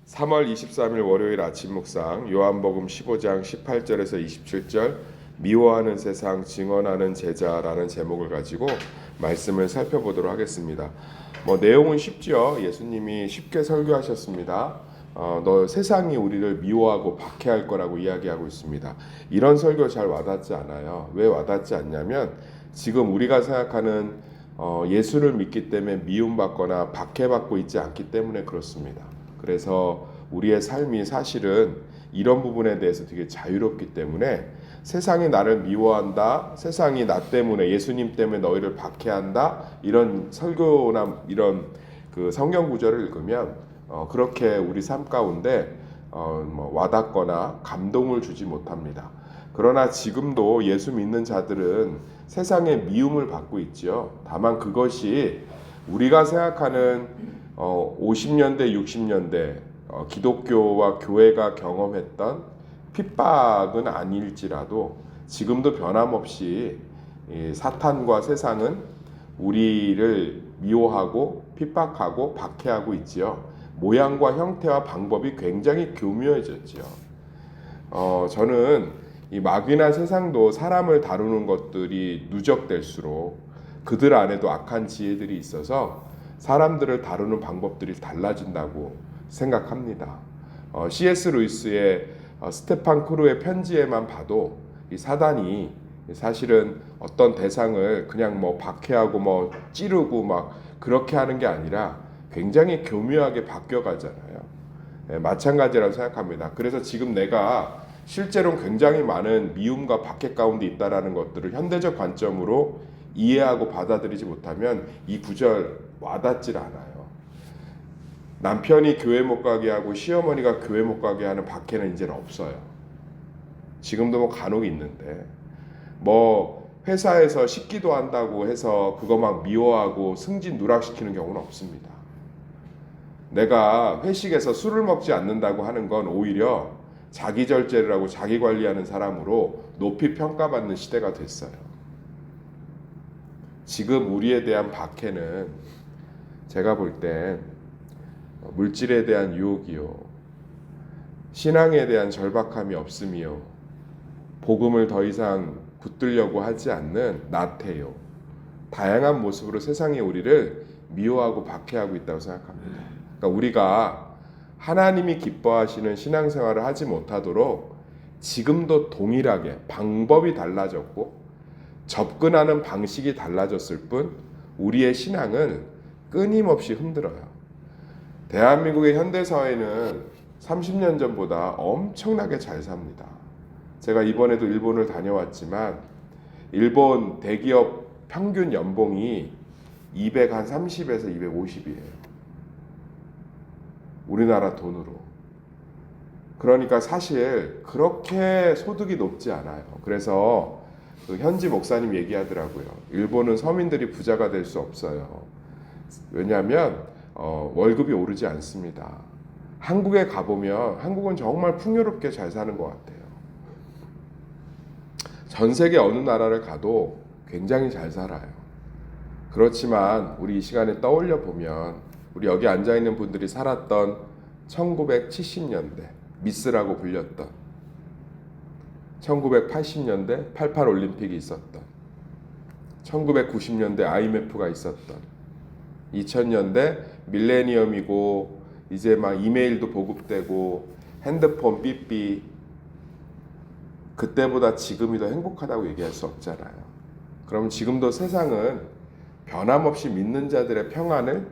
3월 23일 월요일 아침 묵상 요한복음 15장 18절에서 27절 미워하는 세상 증언하는 제자라는 제목을 가지고 말씀을 살펴보도록 하겠습니다. 내용은 쉽죠. 예수님이 쉽게 설교하셨습니다. 너 세상이 우리를 미워하고 박해할 거라고 이야기하고 있습니다. 이런 설교 잘 와닿지 않아요. 왜 와닿지 않냐면 지금 우리가 생각하는 예수를 믿기 때문에 미움받거나 박해받고 있지 않기 때문에 그렇습니다. 그래서 우리의 삶이 사실은 이런 부분에 대해서 되게 자유롭기 때문에 세상이 나를 미워한다, 세상이 나 때문에 예수님 때문에 너희를 박해한다, 이런 설교나 이런 그 성경 구절을 읽으면 그렇게 우리 삶 가운데 와닿거나 감동을 주지 못합니다. 그러나 지금도 예수 믿는 자들은 세상의 미움을 받고 있지요. 다만 그것이 우리가 생각하는 50년대, 60년대 기독교와 교회가 경험했던 핍박은 아닐지라도 지금도 변함없이 사탄과 세상은 우리를 미워하고 핍박하고 박해하고 있지요. 모양과 형태와 방법이 굉장히 교묘해졌지요. 저는 이 마귀나 세상도 사람을 다루는 것들이 누적될수록 그들 안에도 악한 지혜들이 있어서 사람들을 다루는 방법들이 달라진다고 생각합니다. C.S. 루이스의 스테판 크루의 편지에만 봐도 이 사단이 사실은 어떤 대상을 그냥 박해하고 찌르고 막 그렇게 하는 게 아니라 굉장히 교묘하게 바뀌어가잖아요. 마찬가지라고 생각합니다. 그래서 지금 내가 실제로 굉장히 많은 미움과 박해 가운데 있다라는 것들을 현대적 관점으로 이해하고 받아들이지 못하면 이 구절 와닿질 않아요. 남편이 교회 못 가게 하고 시어머니가 교회 못 가게 하는 박해는 이제는 없어요. 지금도 간혹 있는데 회사에서 식기도 한다고 해서 그거 막 미워하고 승진 누락시키는 경우는 없습니다. 내가 회식에서 술을 먹지 않는다고 하는 건 오히려 자기 절제라고 자기 관리하는 사람으로 높이 평가받는 시대가 됐어요. 지금 우리에 대한 박해는 제가 볼 땐 물질에 대한 유혹이요, 신앙에 대한 절박함이 없음이요, 복음을 더 이상 붙들려고 하지 않는 나태요, 다양한 모습으로 세상이 우리를 미워하고 박해하고 있다고 생각합니다. 그러니까 우리가 하나님이 기뻐하시는 신앙생활을 하지 못하도록 지금도 동일하게 방법이 달라졌고 접근하는 방식이 달라졌을 뿐 우리의 신앙은 끊임없이 흔들어요. 대한민국의 현대사회는 30년 전보다 엄청나게 잘 삽니다. 제가 이번에도 일본을 다녀왔지만 일본 대기업 평균 연봉이 230에서 250이에요. 우리나라 돈으로. 그러니까 사실 그렇게 소득이 높지 않아요. 그래서 그 현지 목사님 얘기하더라고요. 일본은 서민들이 부자가 될 수 없어요. 왜냐하면 월급이 오르지 않습니다. 한국에 가보면 한국은 정말 풍요롭게 잘 사는 것 같아요. 전 세계 어느 나라를 가도 굉장히 잘 살아요. 그렇지만 우리 이 시간에 떠올려 보면 우리 여기 앉아있는 분들이 살았던 1970년대 미스라고 불렸던 1980년대 88 올림픽이 있었던 1990년대 IMF가 있었던 2000년대 밀레니엄이고 이제 막 이메일도 보급되고 핸드폰 삐삐, 그때보다 지금이 더 행복하다고 얘기할 수 없잖아요. 그럼 지금도 세상은 변함없이 믿는 자들의 평안을,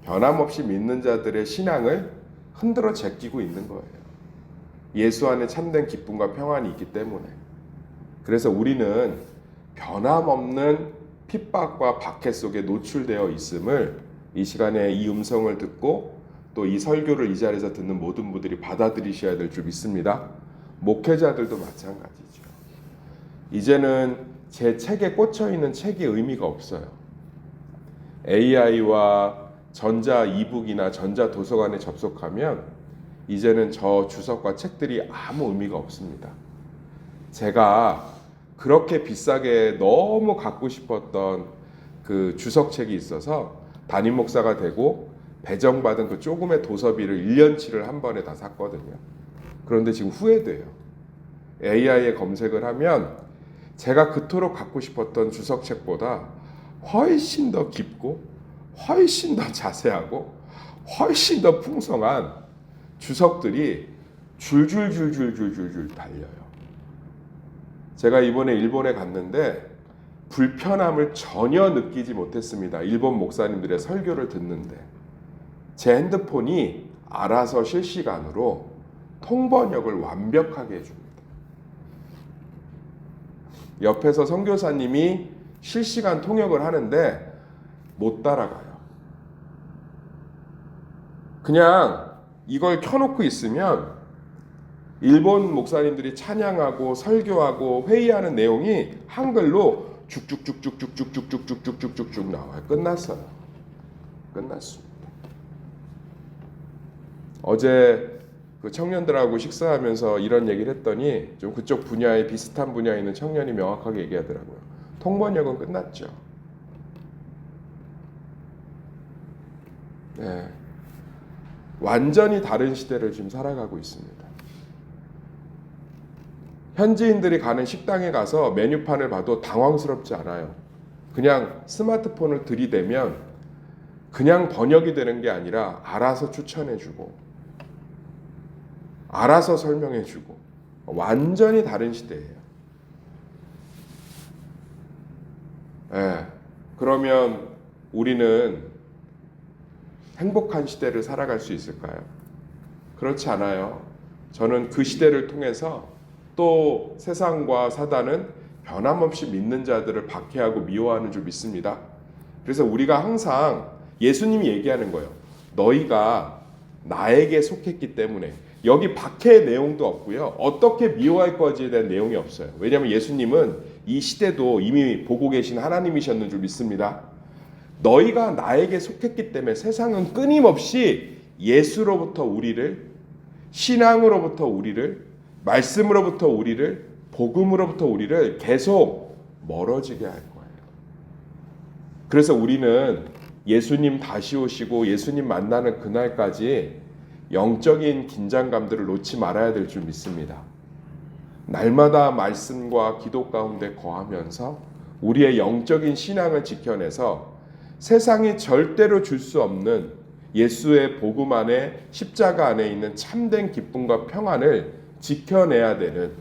변함없이 믿는 자들의 신앙을 흔들어 제끼고 있는 거예요. 예수 안에 참된 기쁨과 평안이 있기 때문에. 그래서 우리는 변함없는 핍박과 박해 속에 노출되어 있음을 이 시간에 이 음성을 듣고 또 이 설교를 이 자리에서 듣는 모든 분들이 받아들이셔야 될 줄 믿습니다. 목회자들도 마찬가지죠. 이제는 제 책에 꽂혀 있는 책이 의미가 없어요. AI와 전자 이북이나 전자 도서관에 접속하면 이제는 저 주석과 책들이 아무 의미가 없습니다. 제가 그렇게 비싸게 너무 갖고 싶었던 그 주석책이 있어서 담임 목사가 되고 배정받은 그 조금의 도서비를 1년치를 한 번에 다 샀거든요. 그런데 지금 후회돼요. AI에 검색을 하면 제가 그토록 갖고 싶었던 주석책보다 훨씬 더 깊고 훨씬 더 자세하고 훨씬 더 풍성한 주석들이 줄줄줄줄줄줄줄 달려요. 제가 이번에 일본에 갔는데 불편함을 전혀 느끼지 못했습니다. 일본 목사님들의 설교를 듣는데 제 핸드폰이 알아서 실시간으로 통번역을 완벽하게 해줍니다. 옆에서 선교사님이 실시간 통역을 하는데 못 따라가요. 그냥 이걸 켜놓고 있으면 일본 목사님들이 찬양하고 설교하고 회의하는 내용이 한글로 쭉쭉쭉쭉쭉쭉쭉쭉쭉쭉쭉 나와요. 끝났어요. 끝났습니다. 어제 그 청년들하고 식사하면서 이런 얘기를 했더니 좀 그쪽 분야에 비슷한 분야에 있는 청년이 명확하게 얘기하더라고요. 통번역은 끝났죠. 네. 완전히 다른 시대를 지금 살아가고 있습니다. 현지인들이 가는 식당에 가서 메뉴판을 봐도 당황스럽지 않아요. 그냥 스마트폰을 들이대면 그냥 번역이 되는 게 아니라 알아서 추천해주고 알아서 설명해주고 완전히 다른 시대예요. 네. 그러면 우리는 행복한 시대를 살아갈 수 있을까요? 그렇지 않아요. 저는 그 시대를 통해서 또 세상과 사단은 변함없이 믿는 자들을 박해하고 미워하는 줄 믿습니다. 그래서 우리가 항상 예수님이 얘기하는 거예요. 너희가 나에게 속했기 때문에. 여기 박해의 내용도 없고요. 어떻게 미워할 거지에 대한 내용이 없어요. 왜냐하면 예수님은 이 시대도 이미 보고 계신 하나님이셨는 줄 믿습니다. 너희가 나에게 속했기 때문에 세상은 끊임없이 예수로부터 우리를, 신앙으로부터 우리를, 말씀으로부터 우리를, 복음으로부터 우리를 계속 멀어지게 할 거예요. 그래서 우리는 예수님 다시 오시고 예수님 만나는 그날까지 영적인 긴장감들을 놓지 말아야 될 줄 믿습니다. 날마다 말씀과 기도 가운데 거하면서 우리의 영적인 신앙을 지켜내서 세상이 절대로 줄 수 없는 예수의 복음 안에 십자가 안에 있는 참된 기쁨과 평안을 지켜내야 되는,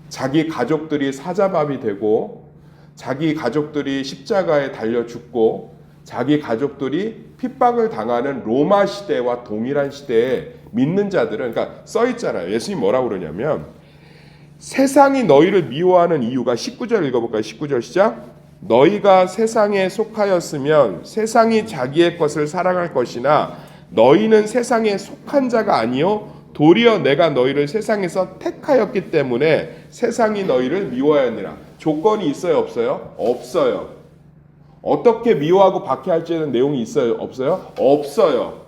자기 가족들이 사자밥이 되고 자기 가족들이 십자가에 달려 죽고 자기 가족들이 핍박을 당하는 로마 시대와 동일한 시대에 믿는 자들은, 그러니까 써 있잖아요. 예수님이 뭐라고 그러냐면 세상이 너희를 미워하는 이유가, 19절 읽어볼까요? 19절 시작. 너희가 세상에 속하였으면 세상이 자기의 것을 사랑할 것이나 너희는 세상에 속한 자가 아니요 도리어 내가 너희를 세상에서 택하였기 때문에 세상이 너희를 미워하느니라. 조건이 있어요, 없어요? 없어요. 어떻게 미워하고 박해할지 하는 내용이 있어요, 없어요? 없어요.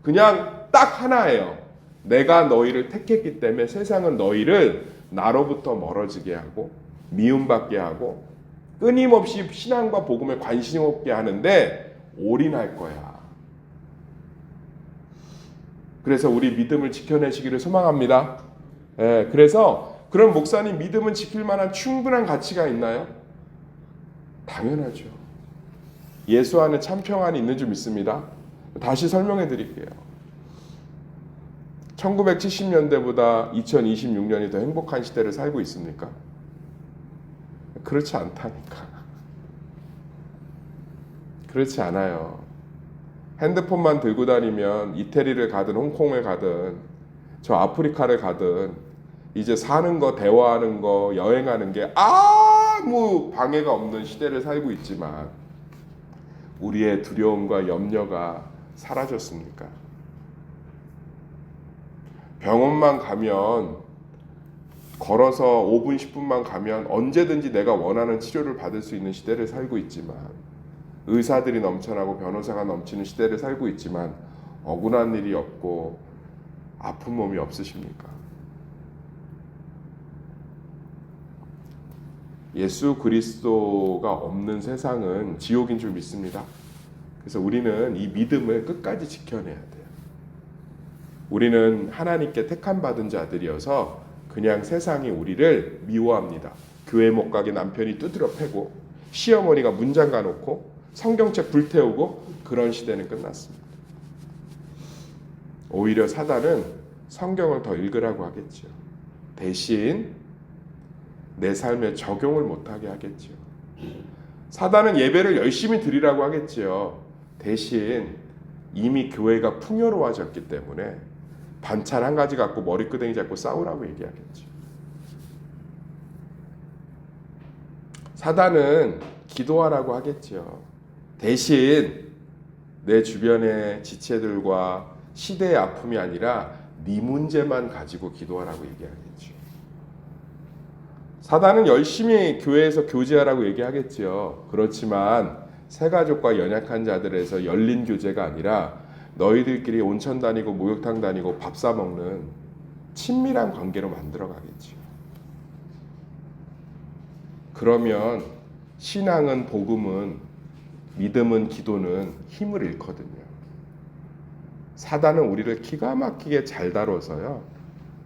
그냥 딱 하나예요. 내가 너희를 택했기 때문에 세상은 너희를 나로부터 멀어지게 하고 미움받게 하고 끊임없이 신앙과 복음에 관심 없게 하는데 올인할 거야. 그래서 우리 믿음을 지켜내시기를 소망합니다. 예, 그래서 그런 목사님 믿음은 지킬 만한 충분한 가치가 있나요? 당연하죠. 예수 안에 참 평안이 있는 줄 믿습니다. 다시 설명해 드릴게요. 1970년대보다 2026년이 더 행복한 시대를 살고 있습니까? 그렇지 않다니까. 그렇지 않아요. 핸드폰만 들고 다니면 이태리를 가든 홍콩을 가든 저 아프리카를 가든 이제 사는 거, 대화하는 거, 여행하는 게 아무 방해가 없는 시대를 살고 있지만 우리의 두려움과 염려가 사라졌습니까? 병원만 가면 걸어서 5분, 10분만 가면 언제든지 내가 원하는 치료를 받을 수 있는 시대를 살고 있지만, 의사들이 넘쳐나고 변호사가 넘치는 시대를 살고 있지만 억울한 일이 없고 아픈 몸이 없으십니까? 예수 그리스도가 없는 세상은 지옥인 줄 믿습니다. 그래서 우리는 이 믿음을 끝까지 지켜내야 돼요. 우리는 하나님께 택함 받은 자들이어서 그냥 세상이 우리를 미워합니다. 교회 못 가게 남편이 두드려 패고 시어머니가 문 잠가 놓고 성경책 불태우고 그런 시대는 끝났습니다. 오히려 사단은 성경을 더 읽으라고 하겠죠. 대신 내 삶에 적용을 못하게 하겠죠. 사단은 예배를 열심히 드리라고 하겠죠. 대신 이미 교회가 풍요로워졌기 때문에 반찬 한 가지 갖고 머리끄댕이 잡고 싸우라고 얘기하겠죠. 사단은 기도하라고 하겠죠. 대신 내 주변의 지체들과 시대의 아픔이 아니라 네 문제만 가지고 기도하라고 얘기하겠죠. 사단은 열심히 교회에서 교제하라고 얘기하겠죠. 그렇지만 새가족과 연약한 자들에서 열린 교제가 아니라 너희들끼리 온천 다니고 목욕탕 다니고 밥 사 먹는 친밀한 관계로 만들어 가겠죠. 그러면 신앙은, 복음은, 믿음은, 기도는 힘을 잃거든요. 사단은 우리를 기가 막히게 잘 다뤄서요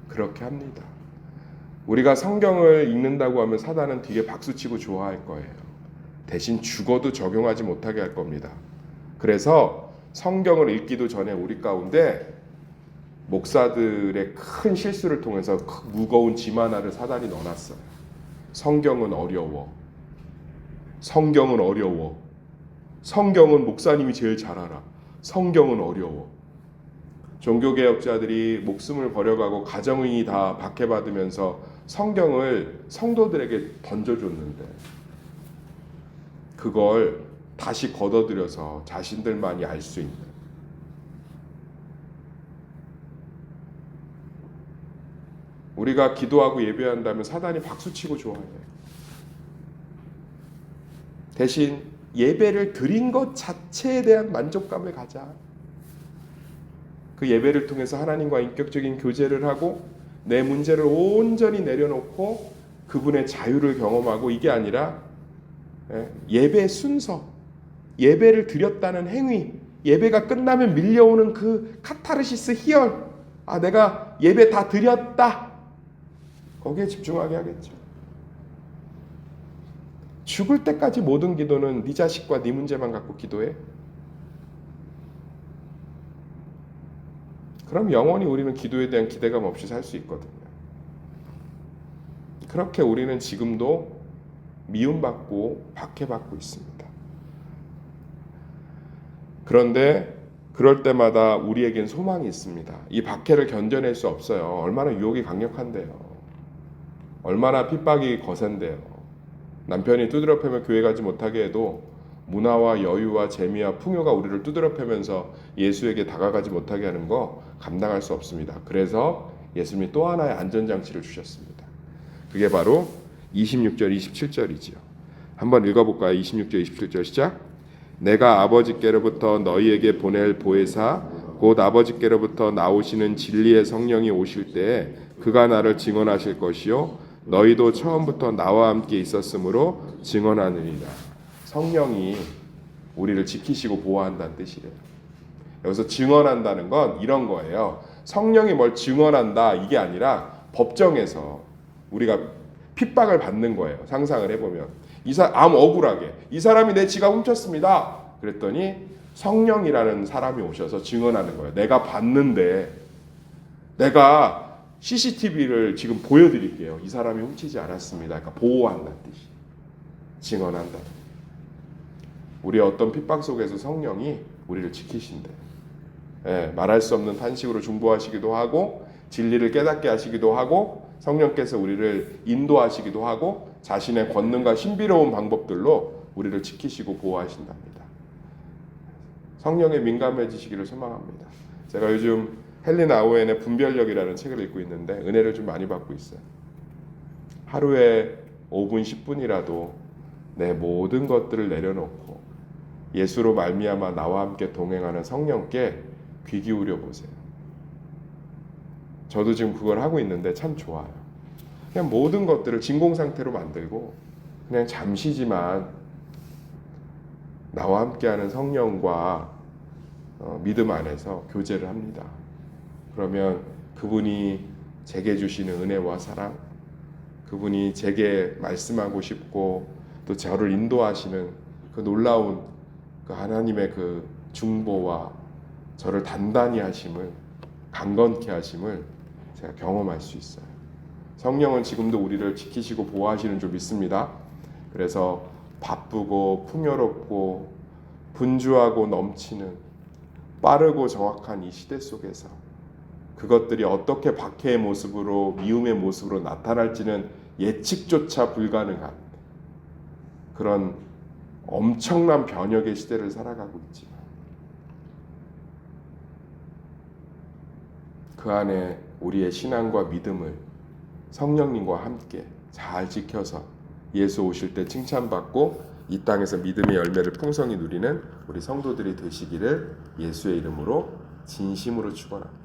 그렇게 합니다. 우리가 성경을 읽는다고 하면 사단은 뒤에 박수치고 좋아할 거예요. 대신 죽어도 적용하지 못하게 할 겁니다. 그래서 성경을 읽기도 전에 우리 가운데 목사들의 큰 실수를 통해서 무거운 짐 하나를 사단이 넣어놨어요. 성경은 어려워. 성경은 어려워. 성경은 목사님이 제일 잘 알아. 성경은 어려워. 종교개혁자들이 목숨을 버려가고 가정이 다 박해받으면서 성경을 성도들에게 던져줬는데 그걸 다시 걷어들여서 자신들만이 알 수 있는, 우리가 기도하고 예배한다면 사단이 박수치고 좋아해요. 대신 예배를 드린 것 자체에 대한 만족감을 가자. 그 예배를 통해서 하나님과 인격적인 교제를 하고 내 문제를 온전히 내려놓고 그분의 자유를 경험하고, 이게 아니라 예배 순서, 예배를 드렸다는 행위, 예배가 끝나면 밀려오는 그 카타르시스 희열, 아 내가 예배 다 드렸다, 거기에 집중하게 하겠죠. 죽을 때까지 모든 기도는 네 자식과 네 문제만 갖고 기도해? 그럼 영원히 우리는 기도에 대한 기대감 없이 살 수 있거든요. 그렇게 우리는 지금도 미움받고 박해받고 있습니다. 그런데 그럴 때마다 우리에겐 소망이 있습니다. 이 박해를 견뎌낼 수 없어요. 얼마나 유혹이 강력한데요. 얼마나 핍박이 거센데요. 남편이 두드려 패며 교회 가지 못하게 해도 문화와 여유와 재미와 풍요가 우리를 두드려 패면서 예수에게 다가가지 못하게 하는 거 감당할 수 없습니다. 그래서 예수님이 또 하나의 안전장치를 주셨습니다. 그게 바로 26절, 27절이지요. 한번 읽어볼까요? 26절, 27절 시작. 내가 아버지께로부터 너희에게 보낼 보혜사 곧 아버지께로부터 나오시는 진리의 성령이 오실 때에 그가 나를 증언하실 것이요 너희도 처음부터 나와 함께 있었으므로 증언하느니라. 성령이 우리를 지키시고 보호한다는 뜻이래요. 여기서 증언한다는 건 이런 거예요. 성령이 뭘 증언한다 이게 아니라 법정에서 우리가 핍박을 받는 거예요. 상상을 해보면 억울하게 이 사람이 내 지갑 훔쳤습니다. 그랬더니 성령이라는 사람이 오셔서 증언하는 거예요. 내가 봤는데 내가 CCTV를 지금 보여드릴게요. 이 사람이 훔치지 않았습니다. 그러니까 보호한다는 뜻이, 증언한다. 우리의 어떤 핍박 속에서 성령이 우리를 지키신대. 말할 수 없는 탄식으로 중보하시기도 하고 진리를 깨닫게 하시기도 하고 성령께서 우리를 인도하시기도 하고 자신의 권능과 신비로운 방법들로 우리를 지키시고 보호하신답니다. 성령에 민감해지시기를 소망합니다. 제가 요즘 헨리 나우엔의 분별력이라는 책을 읽고 있는데 은혜를 좀 많이 받고 있어요. 하루에 5분 10분이라도 내 모든 것들을 내려놓고 예수로 말미암아 나와 함께 동행하는 성령께 귀 기울여 보세요. 저도 지금 그걸 하고 있는데 참 좋아요. 그냥 모든 것들을 진공 상태로 만들고 그냥 잠시지만 나와 함께하는 성령과 믿음 안에서 교제를 합니다. 그러면 그분이 제게 주시는 은혜와 사랑, 그분이 제게 말씀하고 싶고 또 저를 인도하시는 그 놀라운 그 하나님의 그 중보와 저를 단단히 하심을, 강건케 하심을 제가 경험할 수 있어요. 성령은 지금도 우리를 지키시고 보호하시는 줄 믿습니다. 그래서 바쁘고 풍요롭고 분주하고 넘치는 빠르고 정확한 이 시대 속에서 그것들이 어떻게 박해의 모습으로, 미움의 모습으로 나타날지는 예측조차 불가능한 그런 엄청난 변혁의 시대를 살아가고 있지만 그 안에 우리의 신앙과 믿음을 성령님과 함께 잘 지켜서 예수 오실 때 칭찬받고 이 땅에서 믿음의 열매를 풍성히 누리는 우리 성도들이 되시기를 예수의 이름으로 진심으로 축원합니다.